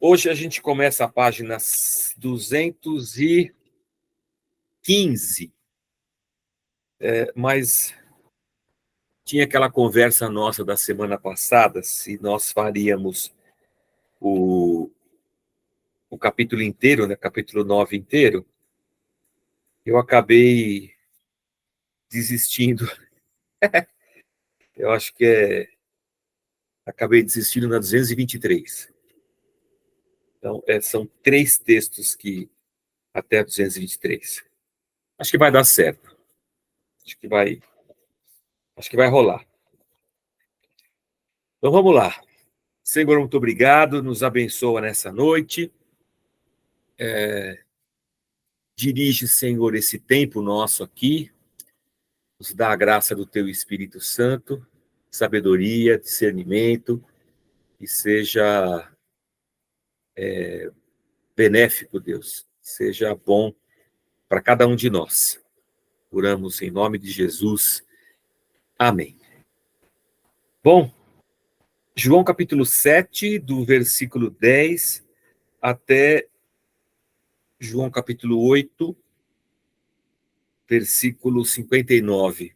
Hoje a gente começa a página 215, mas tinha aquela conversa nossa da semana passada, se nós faríamos o capítulo inteiro, né, capítulo 9 inteiro. Eu acabei desistindo. Eu acho que acabei desistindo na 223. Então, são 3 textos até 223. Acho que vai dar certo. Acho que vai rolar. Então, vamos lá. Senhor, muito obrigado. Nos abençoa nessa noite. Dirige, Senhor, esse tempo nosso aqui. Nos dá a graça do Teu Espírito Santo, sabedoria, discernimento, e seja benéfico, Deus. Seja bom para cada um de nós. Oramos em nome de Jesus. Amém. Bom, João capítulo 7, do versículo 10 até João capítulo 8, versículo 59.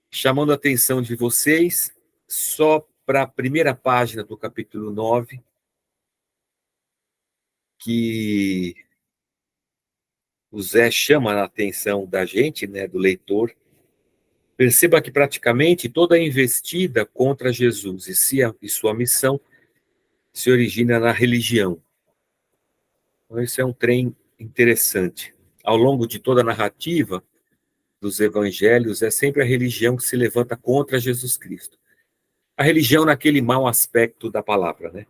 Chamando a atenção de vocês só para a primeira página do capítulo 9, que o Zé chama a atenção da gente, né, do leitor. Perceba que praticamente toda a investida contra Jesus e sua missão se origina na religião. Então, esse é um trem interessante. Ao longo de toda a narrativa dos evangelhos, é sempre a religião que se levanta contra Jesus Cristo. A religião naquele mau aspecto da palavra, né?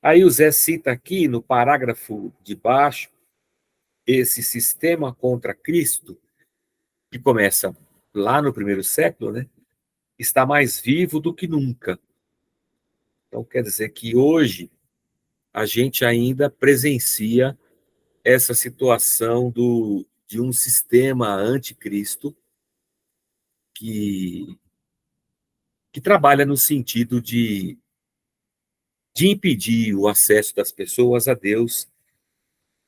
Aí o Zé cita aqui, no parágrafo de baixo, esse sistema contra Cristo, que começa lá no primeiro século, né? Está mais vivo do que nunca. Então, quer dizer que hoje a gente ainda presencia essa situação de um sistema anticristo que trabalha no sentido de impedir o acesso das pessoas a Deus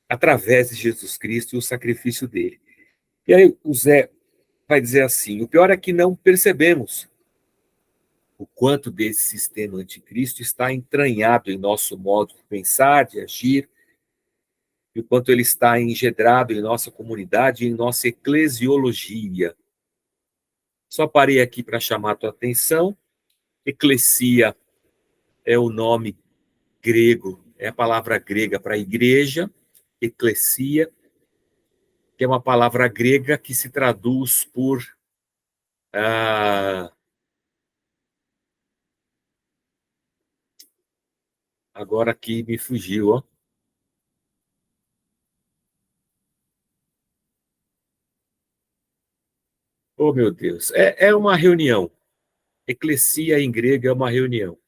através de Jesus Cristo e o sacrifício dele. E aí o Zé vai dizer assim: o pior é que não percebemos o quanto desse sistema anticristo está entranhado em nosso modo de pensar, de agir, e o quanto ele está engendrado em nossa comunidade e em nossa eclesiologia. Só parei aqui para chamar a tua atenção. Eclesia é o nome grego, é a palavra grega para igreja, eclesia, que é uma palavra grega que se traduz por agora aqui me fugiu, ó. Oh, meu Deus. É uma reunião. Eclesia em grego é uma reunião.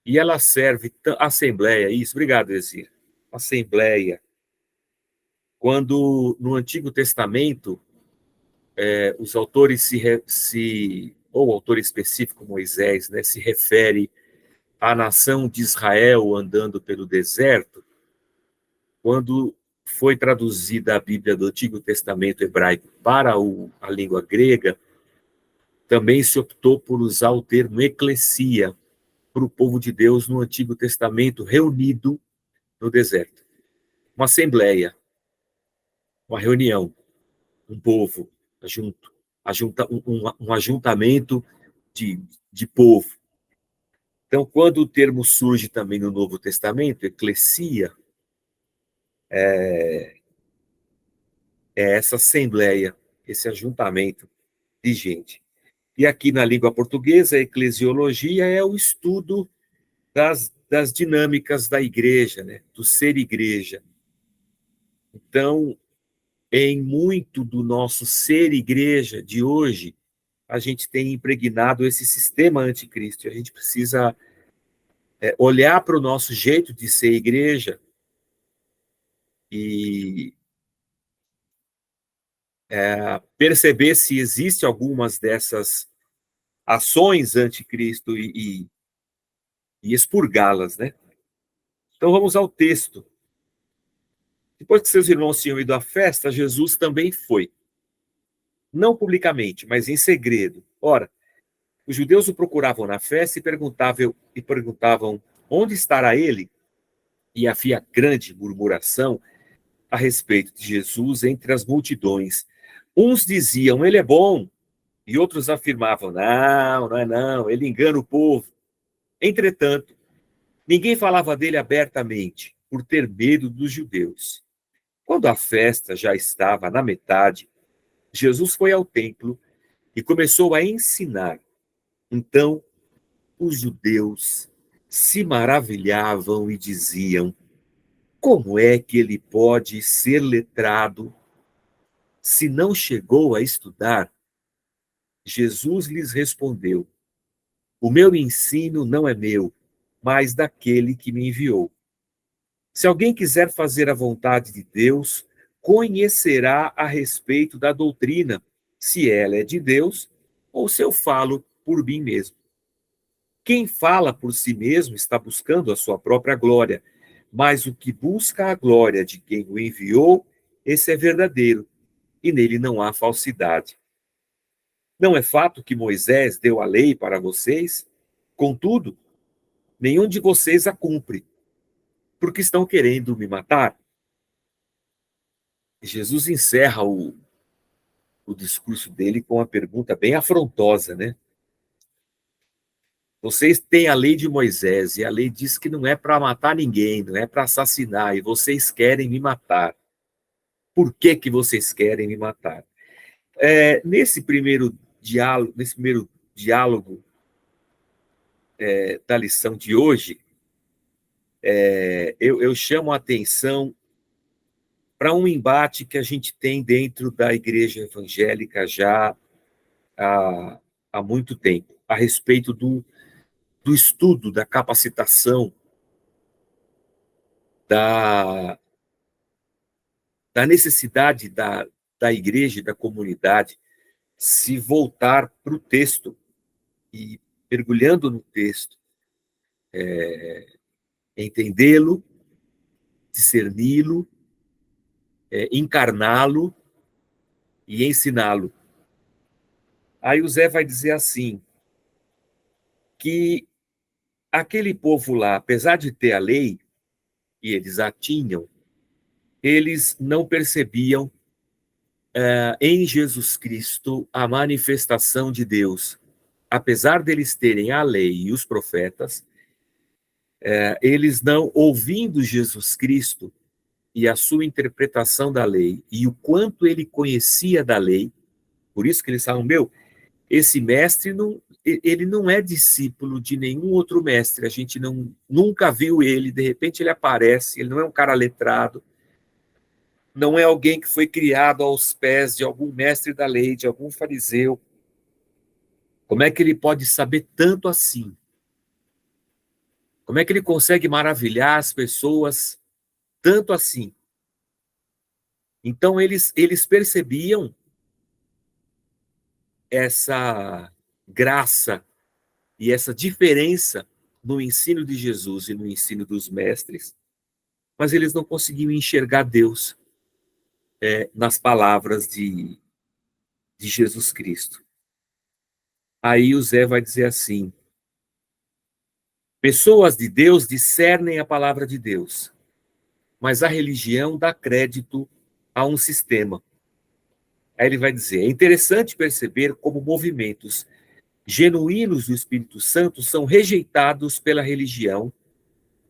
E ela serve, assembleia, isso, obrigado, Ezir. Assembleia. Quando no Antigo Testamento, os autores ou o autor específico, Moisés, né, se refere à nação de Israel andando pelo deserto, quando foi traduzida a Bíblia do Antigo Testamento hebraico para a língua grega, também se optou por usar o termo eclesia para o povo de Deus no Antigo Testamento reunido no deserto. Uma assembleia, uma reunião, um povo junto, um ajuntamento de povo. Então, quando o termo surge também no Novo Testamento, eclesia, é essa assembleia, esse ajuntamento de gente. E aqui na língua portuguesa, a eclesiologia é o estudo das dinâmicas da igreja, né? Do ser igreja. Então, em muito do nosso ser igreja de hoje, a gente tem impregnado esse sistema anticristo. A gente precisa olhar para o nosso jeito de ser igreja e perceber se existe algumas dessas ações anticristo e expurgá-las, né? Então vamos ao texto. Depois que seus irmãos tinham ido à festa, Jesus também foi. Não publicamente, mas em segredo. Ora, os judeus o procuravam na festa e perguntavam onde estará ele? E havia grande murmuração a respeito de Jesus entre as multidões. Uns diziam, ele é bom, e outros afirmavam, não, não é não, ele engana o povo. Entretanto, ninguém falava dele abertamente, por ter medo dos judeus. Quando a festa já estava na metade, Jesus foi ao templo e começou a ensinar. Então, os judeus se maravilhavam e diziam, como é que ele pode ser letrado se não chegou a estudar? Jesus lhes respondeu, o meu ensino não é meu, mas daquele que me enviou. Se alguém quiser fazer a vontade de Deus, conhecerá a respeito da doutrina, se ela é de Deus ou se eu falo por mim mesmo. Quem fala por si mesmo está buscando a sua própria glória, mas o que busca a glória de quem o enviou, esse é verdadeiro, e nele não há falsidade. Não é fato que Moisés deu a lei para vocês? Contudo, nenhum de vocês a cumpre, porque estão querendo me matar. Jesus encerra o discurso dele com uma pergunta bem afrontosa, né? Vocês têm a lei de Moisés, e a lei diz que não é para matar ninguém, não é para assassinar, e vocês querem me matar. Por que que vocês querem me matar? Nesse primeiro diálogo da lição de hoje, eu chamo a atenção para um embate que a gente tem dentro da igreja evangélica já há muito tempo, a respeito do estudo, da capacitação, da, da necessidade da igreja e da comunidade se voltar para o texto e, mergulhando no texto, entendê-lo, discerni-lo, encarná-lo e ensiná-lo. Aí o Zé vai dizer assim, que aquele povo lá, apesar de ter a lei, e eles a tinham, eles não percebiam em Jesus Cristo a manifestação de Deus. Apesar deles terem a lei e os profetas, eles não, ouvindo Jesus Cristo e a sua interpretação da lei, e o quanto ele conhecia da lei, por isso que eles falam, esse mestre ele não é discípulo de nenhum outro mestre, a gente nunca viu ele, de repente ele aparece, ele não é um cara letrado, não é alguém que foi criado aos pés de algum mestre da lei, de algum fariseu. Como é que ele pode saber tanto assim? Como é que ele consegue maravilhar as pessoas tanto assim? Então, eles percebiam essa graça e essa diferença no ensino de Jesus e no ensino dos mestres, mas eles não conseguiam enxergar Deus nas palavras de Jesus Cristo. Aí o Zé vai dizer assim, pessoas de Deus discernem a palavra de Deus, mas a religião dá crédito a um sistema. Aí ele vai dizer, é interessante perceber como movimentos genuínos do Espírito Santo são rejeitados pela religião,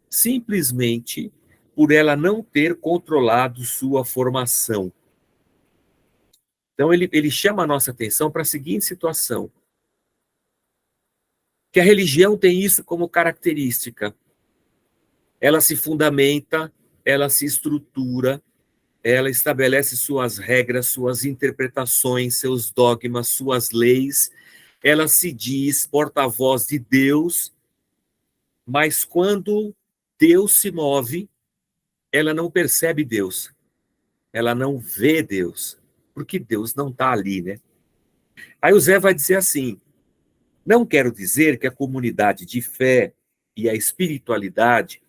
simplesmente por ela não ter controlado sua formação. Então ele chama a nossa atenção para a seguinte situação, que a religião tem isso como característica. Ela se fundamenta, ela se estrutura, ela estabelece suas regras, suas interpretações, seus dogmas, suas leis, ela se diz porta-voz de Deus, mas quando Deus se move, ela não percebe Deus, ela não vê Deus, porque Deus não está ali, né? Aí o Zé vai dizer assim, não quero dizer que a comunidade de fé e a espiritualidade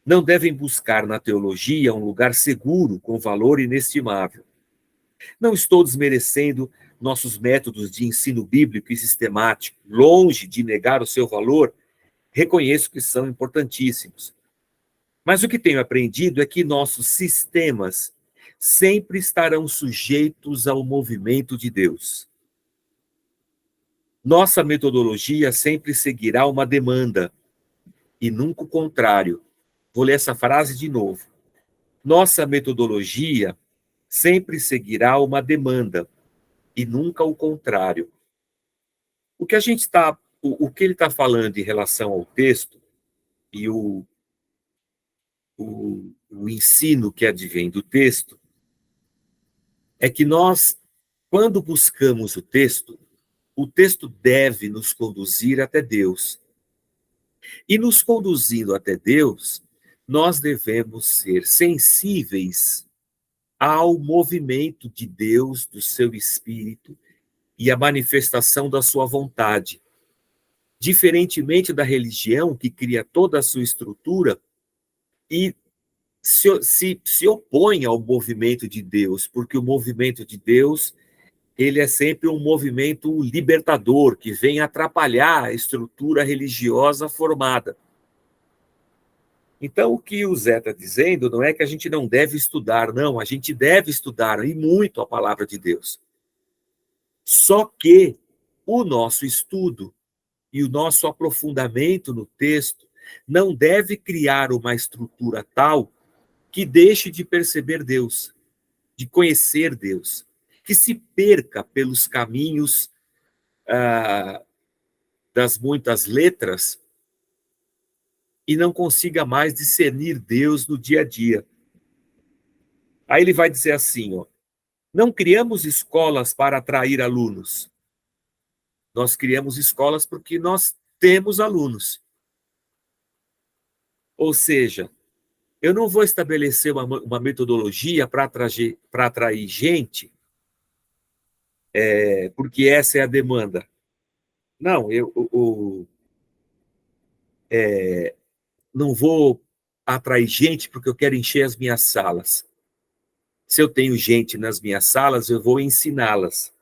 não devem buscar na teologia um lugar seguro com valor inestimável. Não estou desmerecendo nossos métodos de ensino bíblico e sistemático, longe de negar o seu valor, reconheço que são importantíssimos. Mas o que tenho aprendido é que nossos sistemas sempre estarão sujeitos ao movimento de Deus. Nossa metodologia sempre seguirá uma demanda, e nunca o contrário. Vou ler essa frase de novo. Nossa metodologia sempre seguirá uma demanda, e nunca o contrário. O que ele está falando em relação ao texto e o ensino que advém do texto é que nós, quando buscamos o texto deve nos conduzir até Deus. E nos conduzindo até Deus, nós devemos ser sensíveis ao movimento de Deus, do seu Espírito e à manifestação da sua vontade. Diferentemente da religião, que cria toda a sua estrutura e se opõe ao movimento de Deus, porque o movimento de Deus, ele é sempre um movimento libertador, que vem atrapalhar a estrutura religiosa formada. Então, o que o Zé está dizendo não é que a gente não deve estudar, não, a gente deve estudar, e muito, a palavra de Deus. Só que o nosso estudo e o nosso aprofundamento no texto não deve criar uma estrutura tal que deixe de perceber Deus, de conhecer Deus, que se perca pelos caminhos das muitas letras e não consiga mais discernir Deus no dia a dia. Aí ele vai dizer assim, ó, não criamos escolas para atrair alunos. Nós criamos escolas porque nós temos alunos. Ou seja, eu não vou estabelecer uma metodologia para atrair gente, porque essa é a demanda. Não, não vou atrair gente porque eu quero encher as minhas salas. Se eu tenho gente nas minhas salas, eu vou ensiná-las.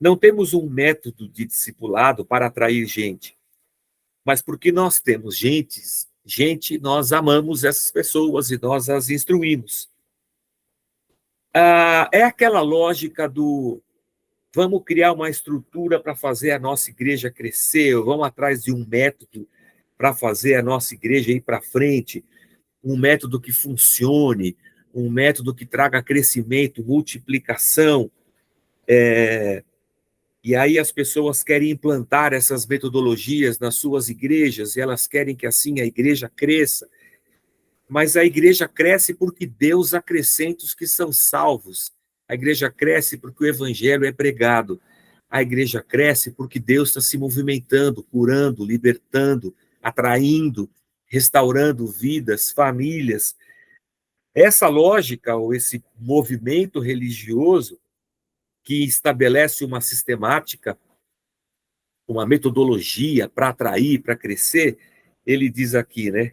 Não temos um método de discipulado para atrair gente, mas porque nós temos gente, nós amamos essas pessoas e nós as instruímos. É aquela lógica do vamos criar uma estrutura para fazer a nossa igreja crescer, vamos atrás de um método para fazer a nossa igreja ir para frente, um método que funcione, um método que traga crescimento, multiplicação. E aí as pessoas querem implantar essas metodologias nas suas igrejas, e elas querem que assim a igreja cresça. Mas a igreja cresce porque Deus acrescenta os que são salvos. A igreja cresce porque o evangelho é pregado. A igreja cresce porque Deus está se movimentando, curando, libertando, atraindo, restaurando vidas, famílias. Essa lógica, ou esse movimento religioso que estabelece uma sistemática, uma metodologia para atrair, para crescer, ele diz aqui, né?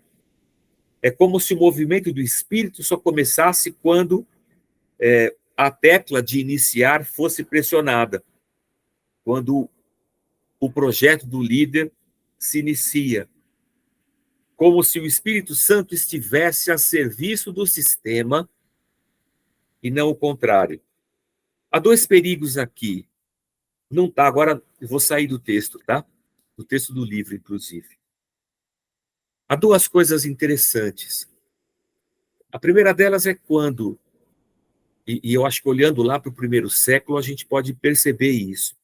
É como se o movimento do espírito só começasse quando a tecla de iniciar fosse pressionada, quando o projeto do líder se inicia, como se o Espírito Santo estivesse a serviço do sistema e não o contrário. Há dois perigos aqui. Não tá, agora eu vou sair do texto, tá? Do texto do livro, inclusive. Há duas coisas interessantes. A primeira delas é quando, e eu acho que olhando lá para o primeiro século, a gente pode perceber isso.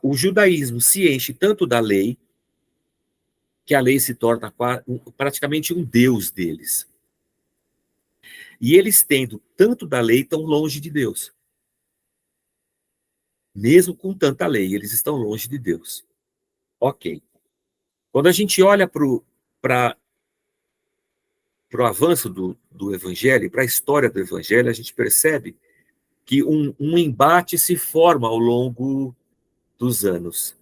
O judaísmo se enche tanto da lei, que a lei se torna praticamente um deus deles. E eles tendo tanto da lei, estão longe de Deus. Mesmo com tanta lei, eles estão longe de Deus. Ok. Quando a gente olha para o avanço do evangelho, para a história do evangelho, a gente percebe que um embate se forma ao longo dos anos.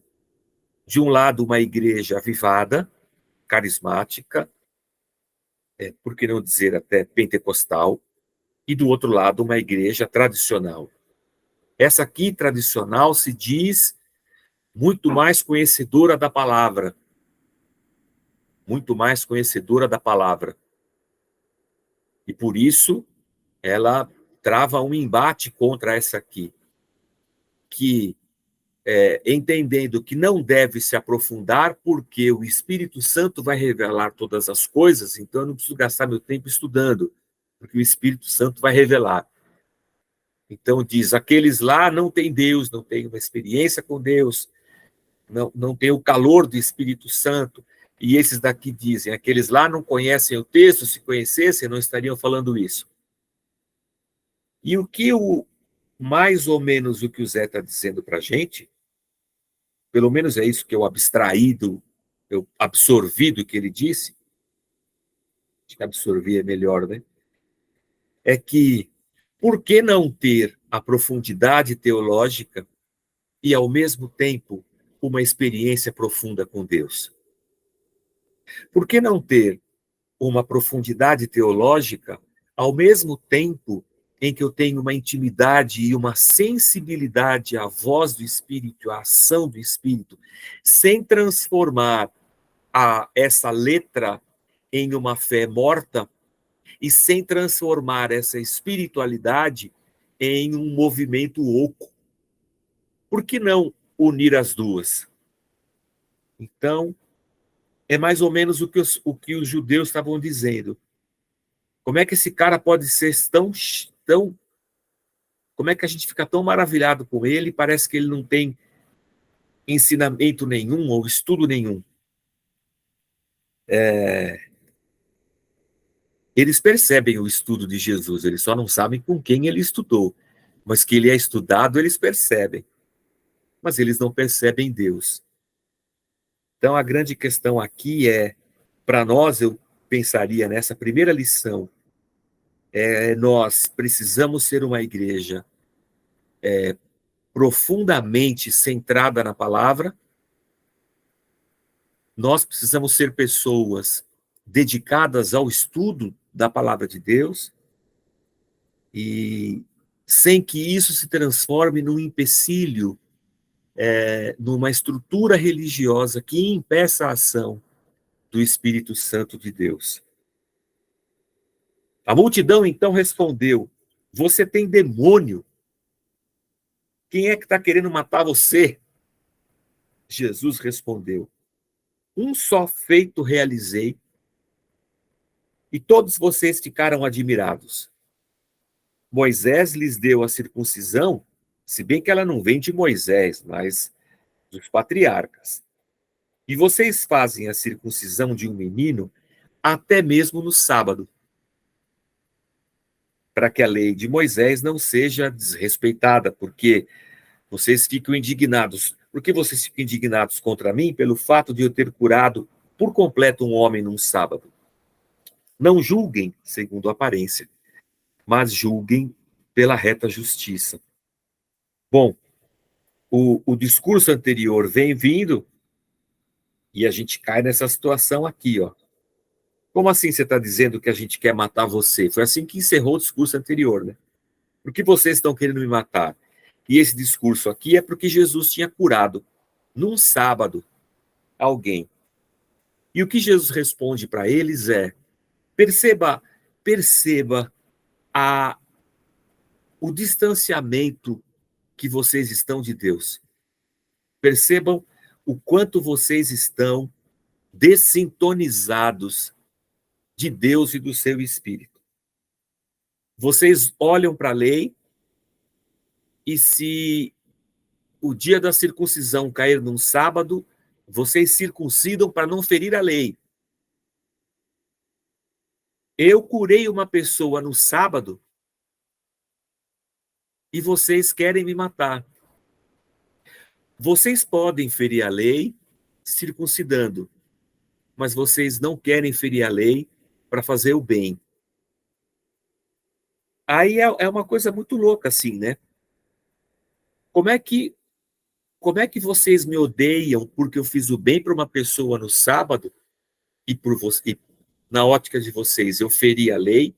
De um lado, uma igreja avivada, carismática, por que não dizer até pentecostal, e do outro lado uma igreja tradicional. Essa aqui, tradicional, se diz muito mais conhecedora da palavra. Muito mais conhecedora da palavra. E por isso, ela trava um embate contra essa aqui, que, entendendo que não deve se aprofundar, porque o Espírito Santo vai revelar todas as coisas, então eu não preciso gastar meu tempo estudando, porque o Espírito Santo vai revelar. Então diz, aqueles lá não têm Deus, não têm uma experiência com Deus, não têm o calor do Espírito Santo, e esses daqui dizem, aqueles lá não conhecem o texto, se conhecessem, não estariam falando isso. E mais ou menos o que o Zé está dizendo para a gente, pelo menos é isso que eu absorvi do que ele disse, acho que absorver é melhor, né? É que, por que não ter a profundidade teológica e, ao mesmo tempo, uma experiência profunda com Deus? Por que não ter uma profundidade teológica ao mesmo tempo em que eu tenho uma intimidade e uma sensibilidade à voz do Espírito, à ação do Espírito, sem transformar essa letra em uma fé morta e sem transformar essa espiritualidade em um movimento oco? Por que não unir as duas? Então, é mais ou menos o que os judeus estavam dizendo. Como é que esse cara pode ser tão... Como é que a gente fica tão maravilhado com ele e parece que ele não tem ensinamento nenhum ou estudo nenhum? Eles percebem o estudo de Jesus, eles só não sabem com quem ele estudou. Mas que ele é estudado, eles percebem. Mas eles não percebem Deus. Então, a grande questão aqui para nós, eu pensaria nessa primeira lição, nós precisamos ser uma igreja profundamente centrada na palavra, nós precisamos ser pessoas dedicadas ao estudo da palavra de Deus, e sem que isso se transforme num empecilho, numa estrutura religiosa que impeça a ação do Espírito Santo de Deus. A multidão então respondeu: você tem demônio. Quem é que está querendo matar você? Jesus respondeu: um só feito realizei, e todos vocês ficaram admirados. Moisés lhes deu a circuncisão, se bem que ela não vem de Moisés, mas dos patriarcas. E vocês fazem a circuncisão de um menino até mesmo no sábado, para que a lei de Moisés não seja desrespeitada, porque vocês ficam indignados. Por que vocês ficam indignados contra mim? Pelo fato de eu ter curado por completo um homem num sábado. Não julguem segundo a aparência, mas julguem pela reta justiça. Bom, o discurso anterior vem vindo e a gente cai nessa situação aqui, ó. Como assim você está dizendo que a gente quer matar você? Foi assim que encerrou o discurso anterior, né? Por que vocês estão querendo me matar? E esse discurso aqui é porque Jesus tinha curado, num sábado, alguém. E o que Jesus responde para eles perceba o distanciamento que vocês estão de Deus. Percebam o quanto vocês estão dessintonizados de Deus e do seu Espírito. Vocês olham para a lei e, se o dia da circuncisão cair num sábado, vocês circuncidam para não ferir a lei. Eu curei uma pessoa no sábado e vocês querem me matar. Vocês podem ferir a lei circuncidando, mas vocês não querem ferir a lei para fazer o bem. Aí é uma coisa muito louca, assim, né? Como é que vocês me odeiam porque eu fiz o bem para uma pessoa no sábado, e por você, na ótica de vocês, eu feri a lei,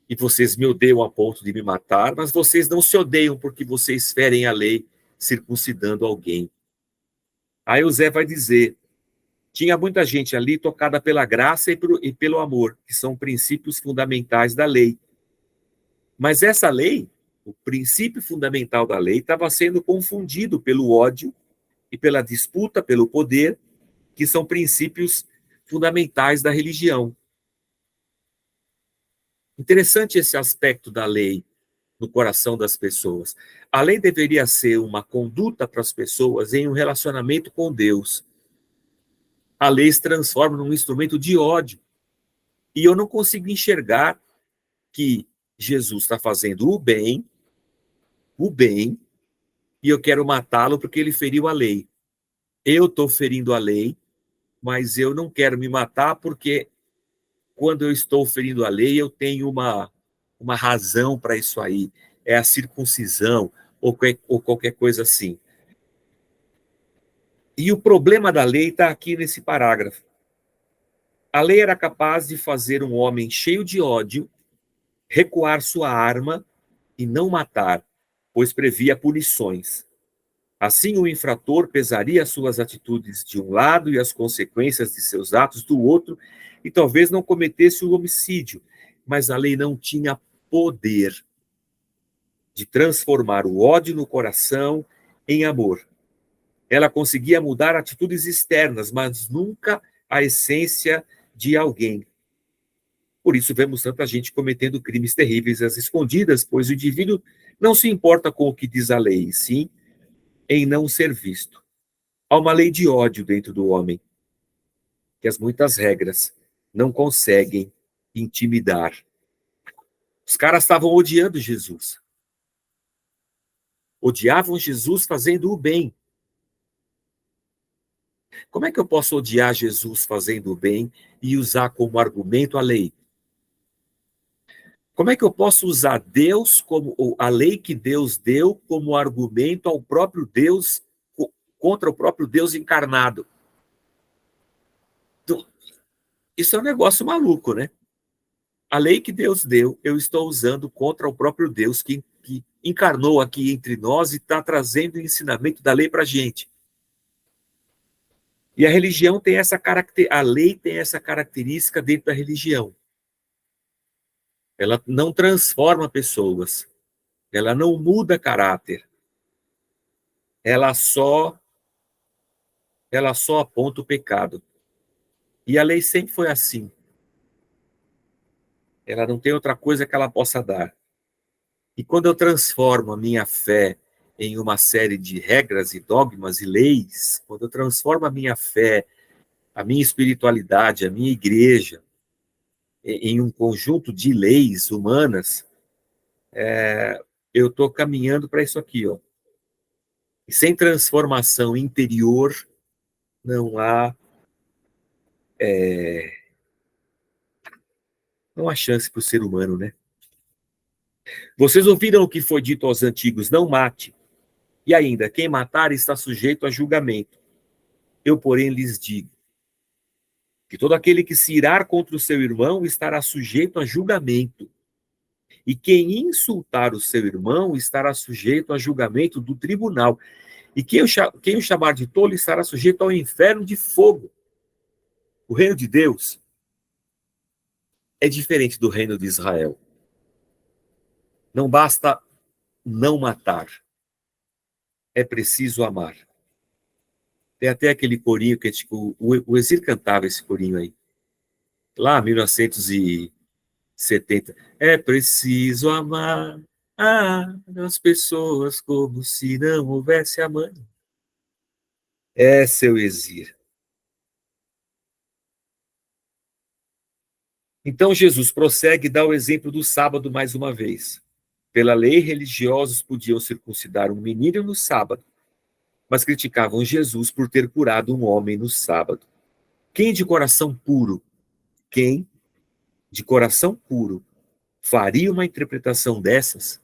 e vocês me odeiam a ponto de me matar, mas vocês não se odeiam porque vocês ferem a lei circuncidando alguém. Aí o Zé vai dizer, tinha muita gente ali tocada pela graça e pelo amor, que são princípios fundamentais da lei. Mas essa lei, o princípio fundamental da lei, estava sendo confundido pelo ódio e pela disputa pelo poder, que são princípios fundamentais da religião. Interessante esse aspecto da lei no coração das pessoas. A lei deveria ser uma conduta para as pessoas em um relacionamento com Deus. A lei se transforma num instrumento de ódio. E eu não consigo enxergar que Jesus está fazendo o bem, e eu quero matá-lo porque ele feriu a lei. Eu estou ferindo a lei, mas eu não quero me matar porque quando eu estou ferindo a lei, eu tenho uma razão para isso aí. É a circuncisão ou qualquer coisa assim. E o problema da lei está aqui nesse parágrafo. A lei era capaz de fazer um homem cheio de ódio recuar sua arma e não matar, pois previa punições. Assim, o infrator pesaria suas atitudes de um lado e as consequências de seus atos do outro, e talvez não cometesse o homicídio, mas a lei não tinha poder de transformar o ódio no coração em amor. Ela conseguia mudar atitudes externas, mas nunca a essência de alguém. Por isso vemos tanta gente cometendo crimes terríveis às escondidas, pois o indivíduo não se importa com o que diz a lei, sim em não ser visto. Há uma lei de ódio dentro do homem, que as muitas regras não conseguem intimidar. Os caras estavam odiando Jesus. Odiavam Jesus fazendo o bem. Como é que eu posso odiar Jesus fazendo o bem e usar como argumento a lei? Como é que eu posso usar Deus como a lei que Deus deu como argumento ao próprio Deus contra o próprio Deus encarnado? Então, isso é um negócio maluco, né? A lei que Deus deu, eu estou usando contra o próprio Deus que encarnou aqui entre nós e está trazendo o ensinamento da lei para a gente. E a religião tem essa característica, a lei tem essa característica dentro da religião. Ela não transforma pessoas, ela não muda caráter, ela só aponta o pecado. E a lei sempre foi assim. Ela não tem outra coisa que ela possa dar. E quando eu transformo a minha fé em uma série de regras e dogmas e leis, quando eu transformo a minha fé, a minha espiritualidade, a minha igreja, em um conjunto de leis humanas, eu estou caminhando para isso aqui, ó. E sem transformação interior, não há chance para o ser humano, né? Vocês ouviram o que foi dito aos antigos, não mate. E ainda, quem matar está sujeito a julgamento. Eu, porém, lhes digo que todo aquele que se irar contra o seu irmão estará sujeito a julgamento. E quem insultar o seu irmão estará sujeito a julgamento do tribunal. E quem o chamar de tolo estará sujeito ao inferno de fogo. O reino de Deus é diferente do reino de Israel. Não basta não matar. É preciso amar. Tem até aquele corinho que tipo, o Exir cantava esse corinho aí. Lá, 1970. É preciso amar as pessoas como se não houvesse amanhã. É, seu Exir. Então Jesus prossegue e dá o exemplo do sábado mais uma vez. Pela lei, religiosos podiam circuncidar um menino no sábado, mas criticavam Jesus por ter curado um homem no sábado. Quem de coração puro, quem de coração puro faria uma interpretação dessas?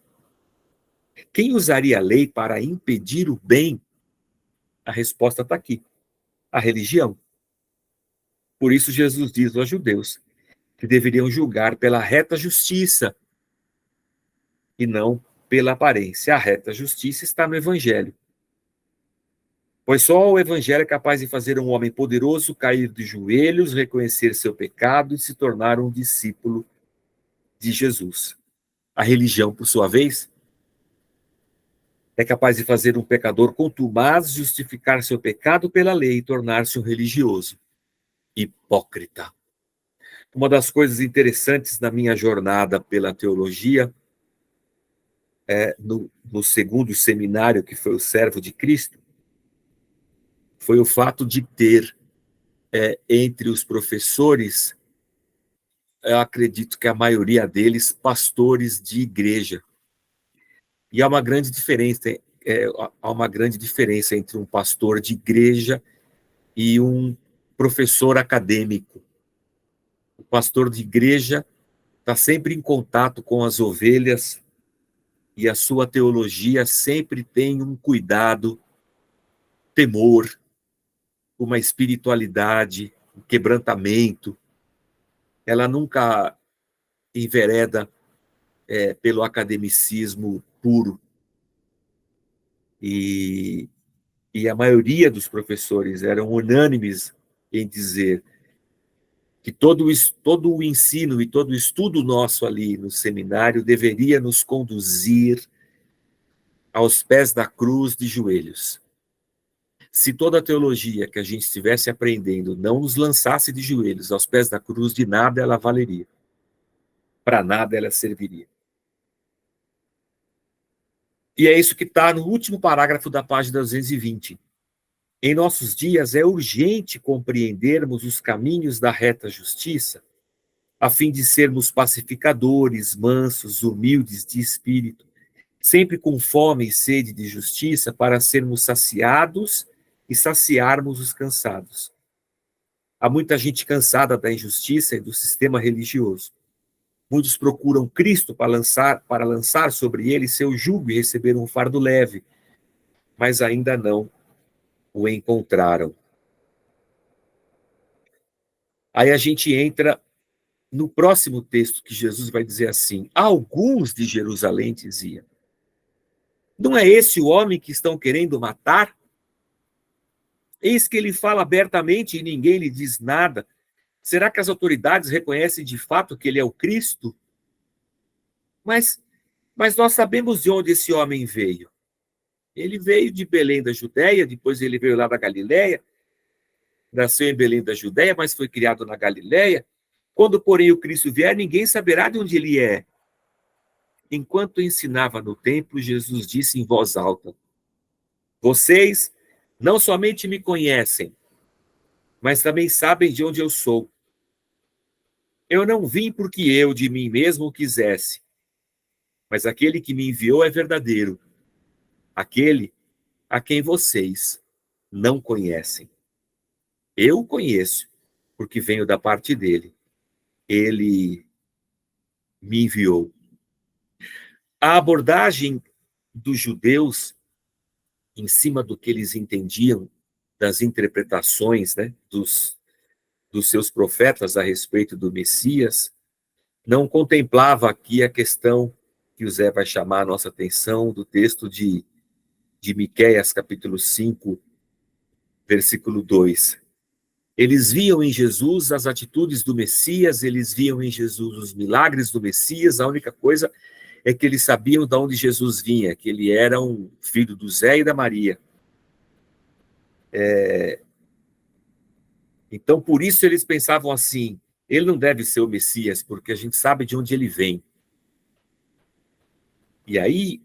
Quem usaria a lei para impedir o bem? A resposta está aqui: a religião. Por isso Jesus diz aos judeus que deveriam julgar pela reta justiça e não pela aparência. A reta justiça está no Evangelho. Pois só o Evangelho é capaz de fazer um homem poderoso cair de joelhos, reconhecer seu pecado e se tornar um discípulo de Jesus. A religião, por sua vez, é capaz de fazer um pecador contumaz justificar seu pecado pela lei e tornar-se um religioso. Hipócrita. Uma das coisas interessantes da minha jornada pela teologia, no segundo seminário, que foi o Servo de Cristo, foi o fato de ter entre os professores, eu acredito que a maioria deles, pastores de igreja. E há uma grande diferença, há uma grande diferença entre um pastor de igreja e um professor acadêmico. O pastor de igreja está sempre em contato com as ovelhas e a sua teologia sempre tem um cuidado, temor, uma espiritualidade, um quebrantamento. Ela nunca envereda pelo academicismo puro. E a maioria dos professores eram unânimes em dizer que todo o ensino e todo o estudo nosso ali no seminário deveria nos conduzir aos pés da cruz de joelhos. Se toda a teologia que a gente estivesse aprendendo não nos lançasse de joelhos aos pés da cruz, de nada ela valeria. Para nada ela serviria. E é isso que está no último parágrafo da página 220. Em nossos dias é urgente compreendermos os caminhos da reta justiça, a fim de sermos pacificadores, mansos, humildes de espírito, sempre com fome e sede de justiça, para sermos saciados e saciarmos os cansados. Há muita gente cansada da injustiça e do sistema religioso. Muitos procuram Cristo para lançar sobre ele seu jugo e receber um fardo leve, mas ainda não o encontraram. Aí a gente entra no próximo texto, que Jesus vai dizer assim: alguns de Jerusalém diziam: não é esse o homem que estão querendo matar? Eis que ele fala abertamente e ninguém lhe diz nada. Será que as autoridades reconhecem de fato que ele é o Cristo? Mas nós sabemos de onde esse homem veio. Ele veio de Belém da Judéia, depois ele veio lá da Galiléia, nasceu em Belém da Judéia, mas foi criado na Galiléia. Quando, porém, o Cristo vier, ninguém saberá de onde ele é. Enquanto ensinava no templo, Jesus disse em voz alta: vocês não somente me conhecem, mas também sabem de onde eu sou. Eu não vim porque eu de mim mesmo quisesse, mas aquele que me enviou é verdadeiro, aquele a quem vocês não conhecem. Eu o conheço, porque venho da parte dele. Ele me enviou. A abordagem dos judeus em cima do que eles entendiam das interpretações, né, dos seus profetas a respeito do Messias, não contemplava aqui a questão que o Zé vai chamar a nossa atenção do texto de Miqueias, capítulo 5, versículo 2. Eles viam em Jesus as atitudes do Messias, eles viam em Jesus os milagres do Messias, a única coisa é que eles sabiam de onde Jesus vinha, que ele era um filho do Zé e da Maria. Então, por isso eles pensavam assim: ele não deve ser o Messias, porque a gente sabe de onde ele vem. E aí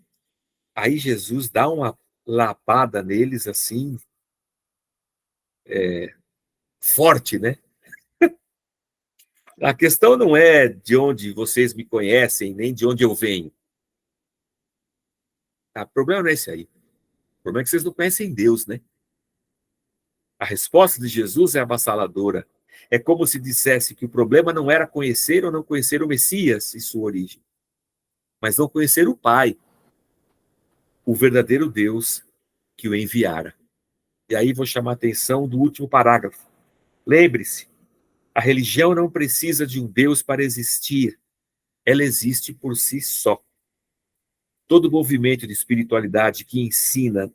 Jesus dá uma lapada neles assim, forte, né? A questão não é de onde vocês me conhecem, nem de onde eu venho. O problema não é esse aí. O problema é que vocês não conhecem Deus, né? A resposta de Jesus é avassaladora. É como se dissesse que o problema não era conhecer ou não conhecer o Messias em sua origem, mas não conhecer o Pai, o verdadeiro Deus que o enviara. E aí vou chamar a atenção do último parágrafo. Lembre-se, A religião não precisa de um Deus para existir. Ela existe por si só. Todo movimento de espiritualidade que ensina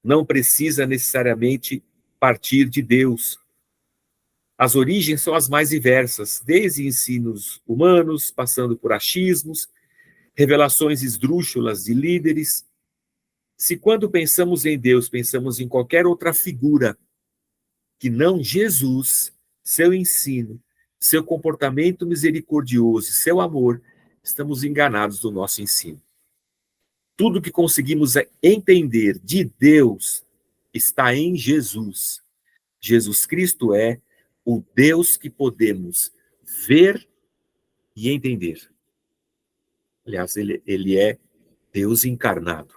não precisa necessariamente partir de Deus. As origens são as mais diversas, desde ensinos humanos, passando por achismos, revelações esdrúxulas de líderes. Se quando pensamos em Deus, pensamos em qualquer outra figura que não Jesus, seu ensino, seu comportamento misericordioso e seu amor, estamos enganados do nosso ensino. Tudo que conseguimos entender de Deus está em Jesus. Jesus Cristo é o Deus que podemos ver e entender. Aliás, ele é Deus encarnado.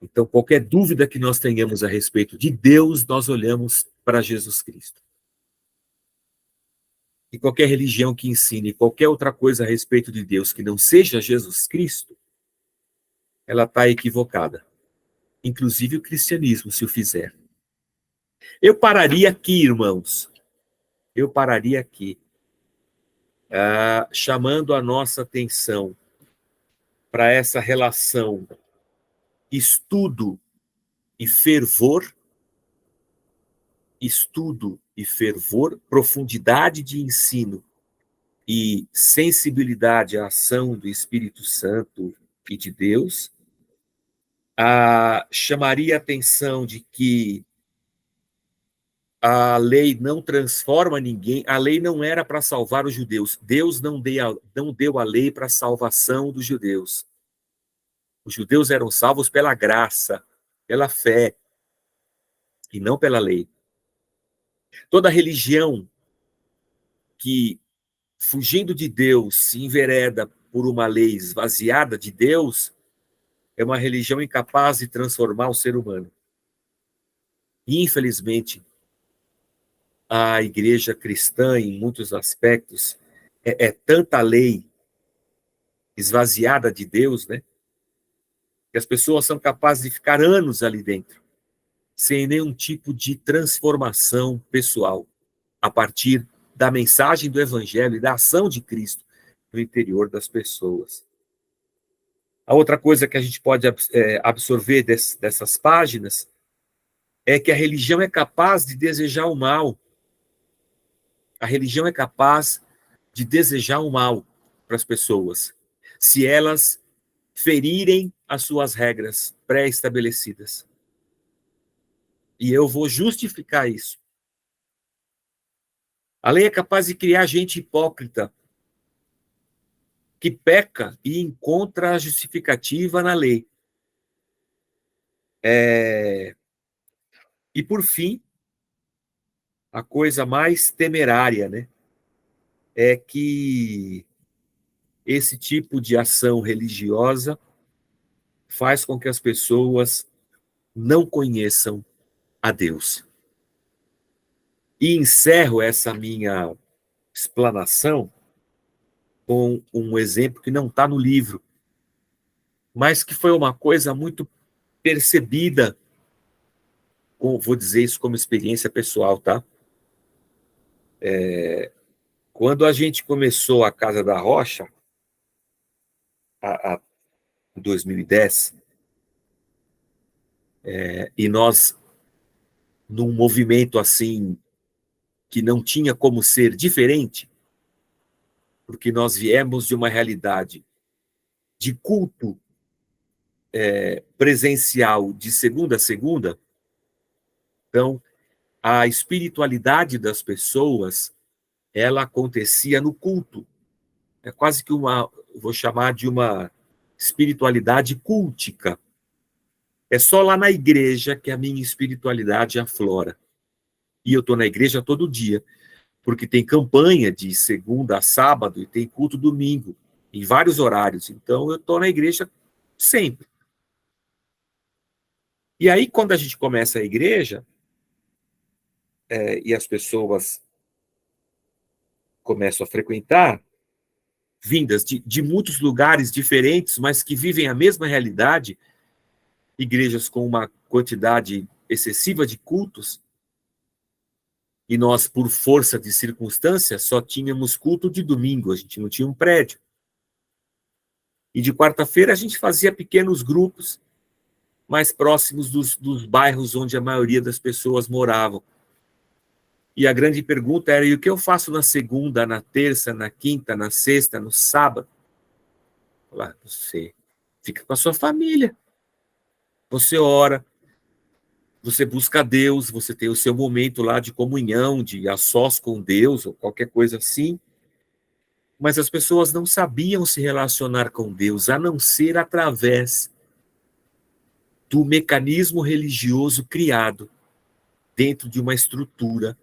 Então, qualquer dúvida que nós tenhamos a respeito de Deus, nós olhamos para Jesus Cristo. E qualquer religião que ensine qualquer outra coisa a respeito de Deus que não seja Jesus Cristo, ela está equivocada. Inclusive o cristianismo, se o fizer. Eu pararia aqui, irmãos. Eu pararia aqui, chamando a nossa atenção para essa relação estudo e fervor, profundidade de ensino e sensibilidade à ação do Espírito Santo e de Deus. Chamaria a atenção de que a lei não transforma ninguém, a lei não era para salvar os judeus. Deus não deu a lei para a salvação dos judeus. Os judeus eram salvos pela graça, pela fé, e não pela lei. Toda religião que, fugindo de Deus, se envereda por uma lei esvaziada de Deus, é uma religião incapaz de transformar o ser humano. E, infelizmente, a igreja cristã, em muitos aspectos, é tanta lei esvaziada de Deus, né? Que as pessoas são capazes de ficar anos ali dentro, sem nenhum tipo de transformação pessoal, a partir da mensagem do Evangelho e da ação de Cristo no interior das pessoas. A outra coisa que a gente pode absorver dessas páginas é que a religião é capaz de desejar o mal. A religião é capaz de desejar o mal para as pessoas, se elas ferirem as suas regras pré-estabelecidas. E eu vou justificar isso. A lei é capaz de criar gente hipócrita, que peca e encontra a justificativa na lei. E, por fim, a coisa mais temerária, né, é que esse tipo de ação religiosa faz com que as pessoas não conheçam a Deus. E encerro essa minha explanação com um exemplo que não está no livro, mas que foi uma coisa muito percebida, vou dizer isso como experiência pessoal, tá? Quando a gente começou a Casa da Rocha, em 2010, e nós, num movimento assim, que não tinha como ser diferente, porque nós viemos de uma realidade de culto presencial de segunda a segunda, então a espiritualidade das pessoas, ela acontecia no culto. É quase que vou chamar de uma espiritualidade cultica. É só lá na igreja que a minha espiritualidade aflora. E eu estou na igreja todo dia, porque tem campanha de segunda a sábado e tem culto domingo, em vários horários. Então, eu estou na igreja sempre. E aí, quando a gente começa a igreja, e as pessoas começam a frequentar, vindas de muitos lugares diferentes, mas que vivem a mesma realidade, igrejas com uma quantidade excessiva de cultos, E nós, por força de circunstância, só tínhamos culto de domingo, a gente não tinha um prédio. E de quarta-feira a gente fazia pequenos grupos mais próximos dos bairros onde a maioria das pessoas moravam. E a grande pergunta era: e o que eu faço na segunda, na terça, na quinta, na sexta, no sábado? Lá, você fica com a sua família, você ora, você busca Deus, você tem o seu momento lá de comunhão, de a sós com Deus, ou qualquer coisa assim. Mas as pessoas não sabiam se relacionar com Deus, a não ser através do mecanismo religioso criado dentro de uma estrutura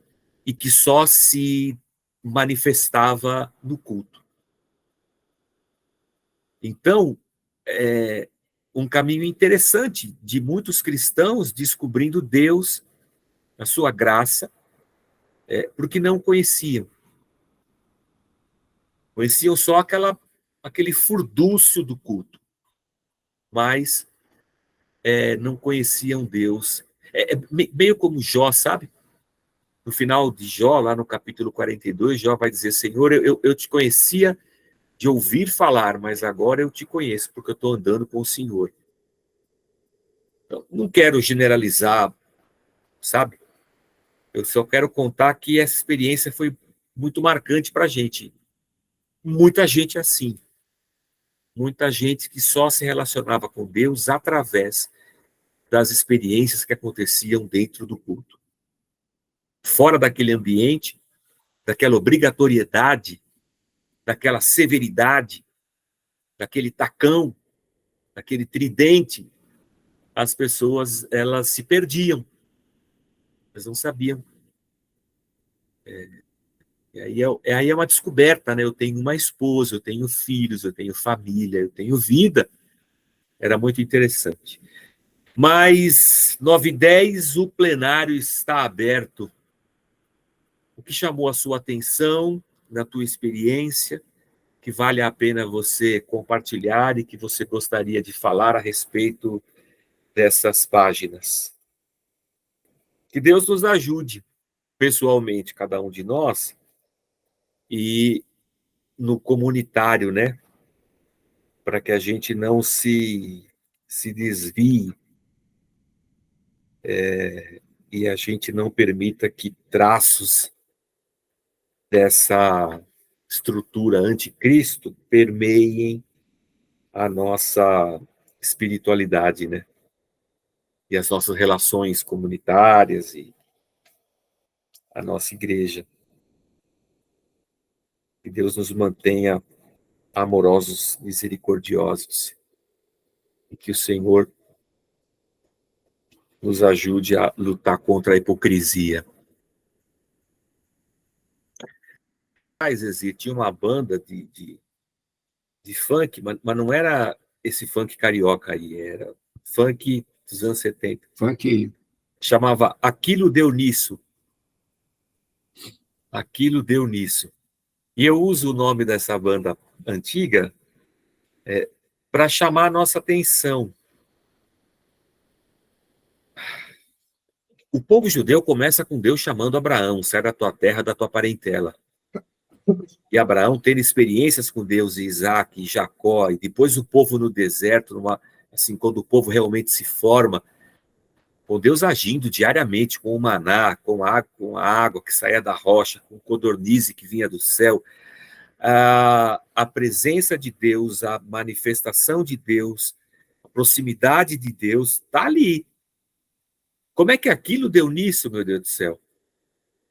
e que só se manifestava no culto. Então, é um caminho interessante de muitos cristãos descobrindo Deus, a sua graça, porque não conheciam. Conheciam só aquele furdúncio do culto, mas não conheciam Deus. Meio como Jó, sabe? No final de Jó, lá no capítulo 42, Jó vai dizer: Senhor, eu te conhecia de ouvir falar, mas agora eu te conheço, porque eu estou andando com o Senhor. Então, não quero generalizar, sabe? Eu só quero contar que essa experiência foi muito marcante para a gente. Muita gente assim. Muita gente que só se relacionava com Deus através das experiências que aconteciam dentro do culto. Fora daquele ambiente, daquela obrigatoriedade, daquela severidade, daquele tacão, daquele tridente, as pessoas, elas se perdiam. Elas não sabiam. Aí é uma descoberta, né? Eu tenho uma esposa, eu tenho filhos, eu tenho família, eu tenho vida. Era muito interessante. Mas 9h10, o plenário está aberto. O que chamou a sua atenção na tua experiência, que vale a pena você compartilhar e que você gostaria de falar a respeito dessas páginas? Que Deus nos ajude, pessoalmente, cada um de nós, e no comunitário, né? Para que a gente não se desvie e a gente não permita que traços dessa estrutura anticristo permeiem a nossa espiritualidade, né? E as nossas relações comunitárias e a nossa igreja. Que Deus nos mantenha amorosos, misericordiosos, e que o Senhor nos ajude a lutar contra a hipocrisia. Mas existia uma banda de funk, mas não era esse funk carioca aí, era funk dos anos 70. Funk. Chamava Aquilo Deu Nisso. Aquilo Deu Nisso. E eu uso o nome dessa banda antiga para chamar a nossa atenção. O povo judeu começa com Deus chamando Abraão: sai da tua terra, da tua parentela. E Abraão tendo experiências com Deus, e Isaac, e Jacó, e depois o povo no deserto, assim, quando o povo realmente se forma, com Deus agindo diariamente com o maná, com a água que saía da rocha, com o codornize que vinha do céu. A presença de Deus, a manifestação de Deus, a proximidade de Deus está ali. Como é que aquilo deu nisso, meu Deus do céu?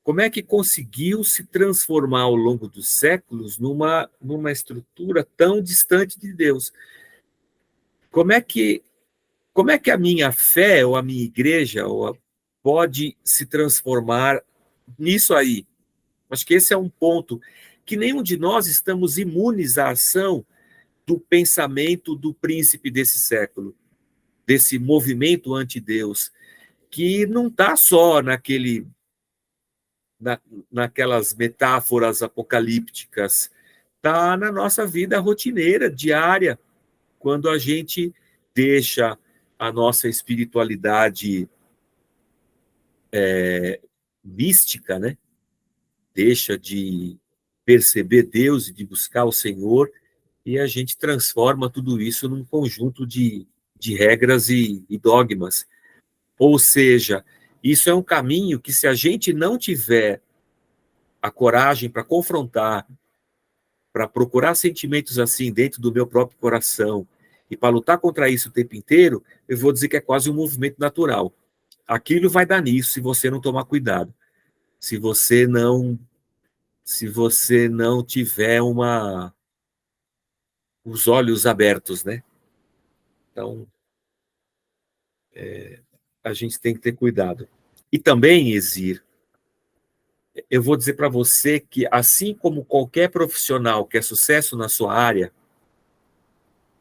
Como é que conseguiu se transformar ao longo dos séculos numa estrutura tão distante de Deus? Como é que a minha fé ou a minha igreja pode se transformar nisso aí? Acho que esse é um ponto que nenhum de nós estamos imunes à ação do pensamento do príncipe desse século, desse movimento anti-Deus, que não está só naquelas metáforas apocalípticas, está na nossa vida rotineira, diária, quando a gente deixa a nossa espiritualidade mística, né? Deixa de perceber Deus e de buscar o Senhor, e a gente transforma tudo isso num conjunto de regras e dogmas. Ou seja, isso é um caminho que, se a gente não tiver a coragem para confrontar, para procurar sentimentos assim dentro do meu próprio coração, e para lutar contra isso o tempo inteiro, eu vou dizer que é quase um movimento natural. Aquilo vai dar nisso se você não tomar cuidado. Se você não tiver os olhos abertos, né? Então, a gente tem que ter cuidado. E também, Exir, eu vou dizer para você que, assim como qualquer profissional quer sucesso na sua área,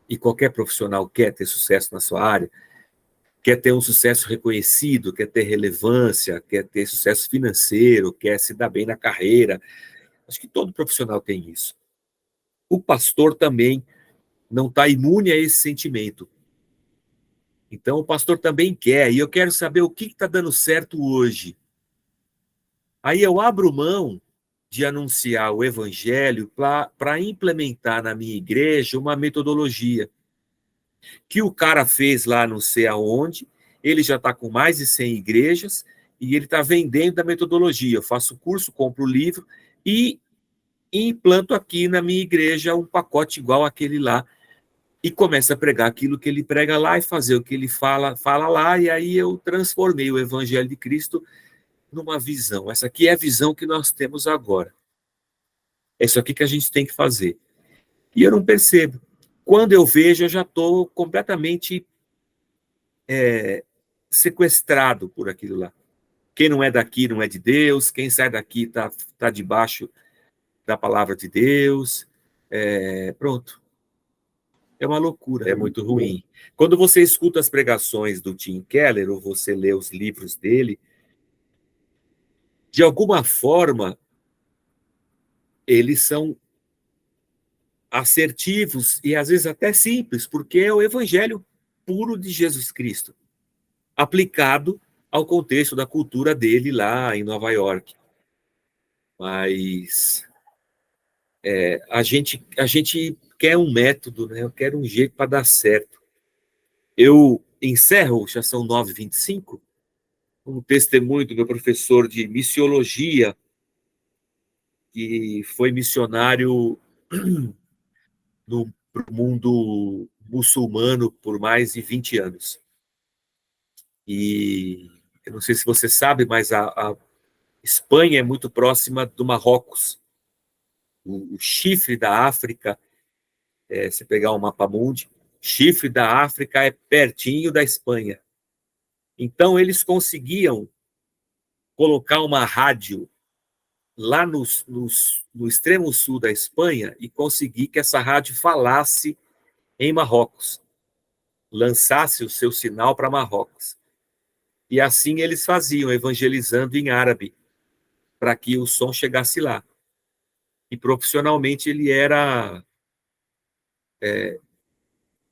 e qualquer profissional quer ter sucesso na sua área, quer ter um sucesso reconhecido, quer ter relevância, quer ter sucesso financeiro, quer se dar bem na carreira. Acho que todo profissional tem isso. O pastor também não está imune a esse sentimento. Então, o pastor também quer, e eu quero saber o que está dando certo hoje. Aí eu abro mão de anunciar o evangelho para implementar na minha igreja uma metodologia que o cara fez lá não sei aonde, ele já está com mais de 100 igrejas e ele está vendendo a metodologia. Eu faço curso, compro o livro e implanto aqui na minha igreja um pacote igual aquele lá e começo a pregar aquilo que ele prega lá e fazer o que ele fala lá, e aí eu transformei o evangelho de Cristo numa visão. Essa aqui é a visão que nós temos agora. É isso aqui que a gente tem que fazer. E eu não percebo. Quando eu vejo, eu já estou completamente sequestrado por aquilo lá. Quem não é daqui não é de Deus, quem sai daqui tá debaixo da palavra de Deus. Pronto. É uma loucura, é muito ruim. Quando você escuta as pregações do Tim Keller, ou você lê os livros dele, de alguma forma, eles são assertivos e às vezes até simples, porque é o evangelho puro de Jesus Cristo, aplicado ao contexto da cultura dele lá em Nova York. Mas a gente quer um método, né? Eu quero um jeito para dar certo. Eu encerro, já são 9h25, um testemunho do meu professor de missiologia, que foi missionário no mundo muçulmano por mais de 20 anos. E eu não sei se você sabe, mas a Espanha é muito próxima do Marrocos. O chifre da África, se pegar o mapa mundi, chifre da África é pertinho da Espanha. Então, eles conseguiam colocar uma rádio lá no extremo sul da Espanha e conseguir que essa rádio falasse em Marrocos, lançasse o seu sinal para Marrocos. E assim eles faziam, evangelizando em árabe, para que o som chegasse lá. E profissionalmente ele era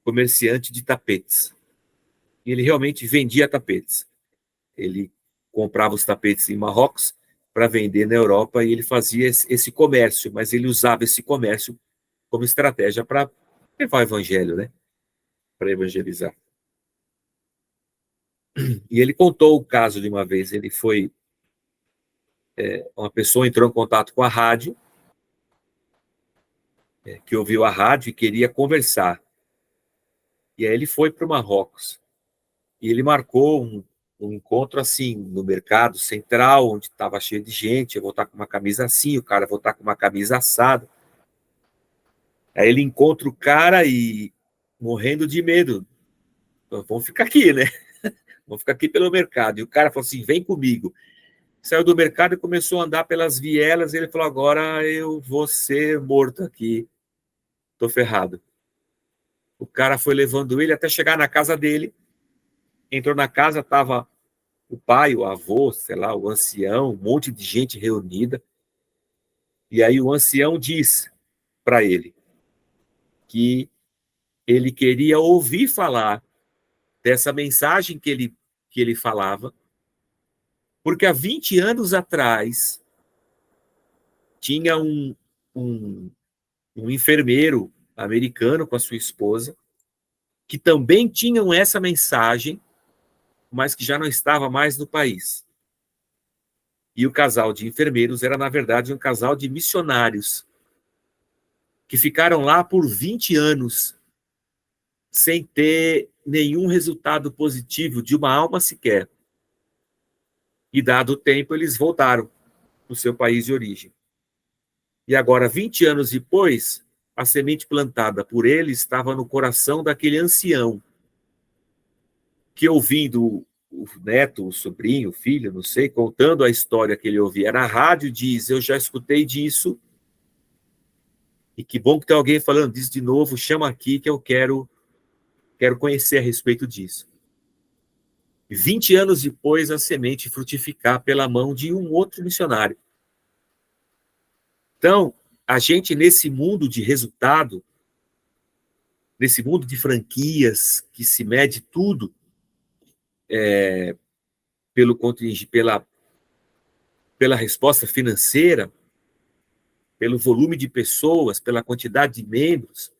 comerciante de tapetes. E ele realmente vendia tapetes. Ele comprava os tapetes em Marrocos para vender na Europa e ele fazia esse comércio, mas ele usava esse comércio como estratégia para levar o evangelho, né? Para evangelizar. E ele contou o caso de uma vez, ele foi, uma pessoa entrou em contato com a rádio, que ouviu a rádio e queria conversar. E aí ele foi para o Marrocos. E ele marcou um encontro assim, no mercado central, onde estava cheio de gente, eu vou estar com uma camisa assim, o cara vou estar com uma camisa assada. Aí ele encontra o cara e morrendo de medo. Vamos ficar aqui, né? Vamos ficar aqui pelo mercado. E o cara falou assim, vem comigo. Saiu do mercado e começou a andar pelas vielas, e ele falou, agora eu vou ser morto aqui. Tô ferrado. O cara foi levando ele até chegar na casa dele. Entrou na casa, estava o pai, o avô, sei lá, o ancião, um monte de gente reunida. E aí o ancião diz para ele que ele queria ouvir falar dessa mensagem que ele falava, Porque há 20 anos atrás, tinha um enfermeiro americano com a sua esposa, que também tinham essa mensagem, mas que já não estava mais no país. E o casal de enfermeiros era, na verdade, um casal de missionários, que ficaram lá por 20 anos, sem ter nenhum resultado positivo de uma alma sequer. E, dado o tempo, eles voltaram para o seu país de origem. E agora, 20 anos depois, a semente plantada por ele estava no coração daquele ancião, que, ouvindo o neto, o sobrinho, o filho, não sei, contando a história que ele ouvia na rádio, diz: eu já escutei disso, e que bom que tem alguém falando disso de novo, chama aqui que eu quero conhecer a respeito disso. 20 anos depois, a semente frutificar pela mão de um outro missionário. Então, a gente, nesse mundo de resultado, nesse mundo de franquias, que se mede tudo pela resposta financeira, pelo volume de pessoas, pela quantidade de membros,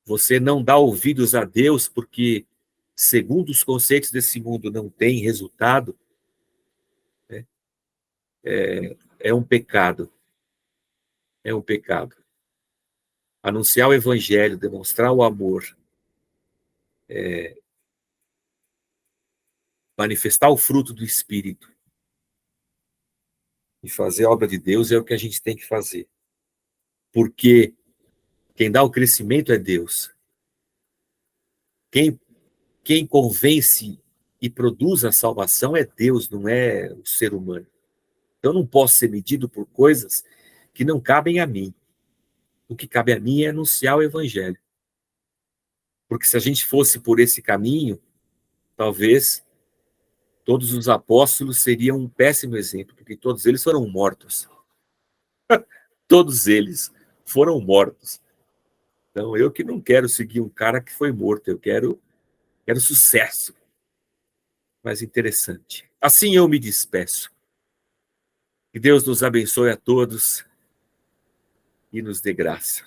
você não dá ouvidos a Deus porque, segundo os conceitos desse mundo, não tem resultado, né? É um pecado. É um pecado. Anunciar o evangelho, demonstrar o amor, manifestar o fruto do Espírito e fazer a obra de Deus é o que a gente tem que fazer. Porque quem dá o crescimento é Deus. Quem convence e produz a salvação é Deus, não é o ser humano. Eu não posso ser medido por coisas que não cabem a mim. O que cabe a mim é anunciar o evangelho. Porque se a gente fosse por esse caminho, talvez todos os apóstolos seriam um péssimo exemplo, porque todos eles foram mortos. Todos eles foram mortos. Então, eu que não quero seguir um cara que foi morto, eu quero sucesso. Mas interessante. Assim eu me despeço. Que Deus nos abençoe a todos e nos dê graça.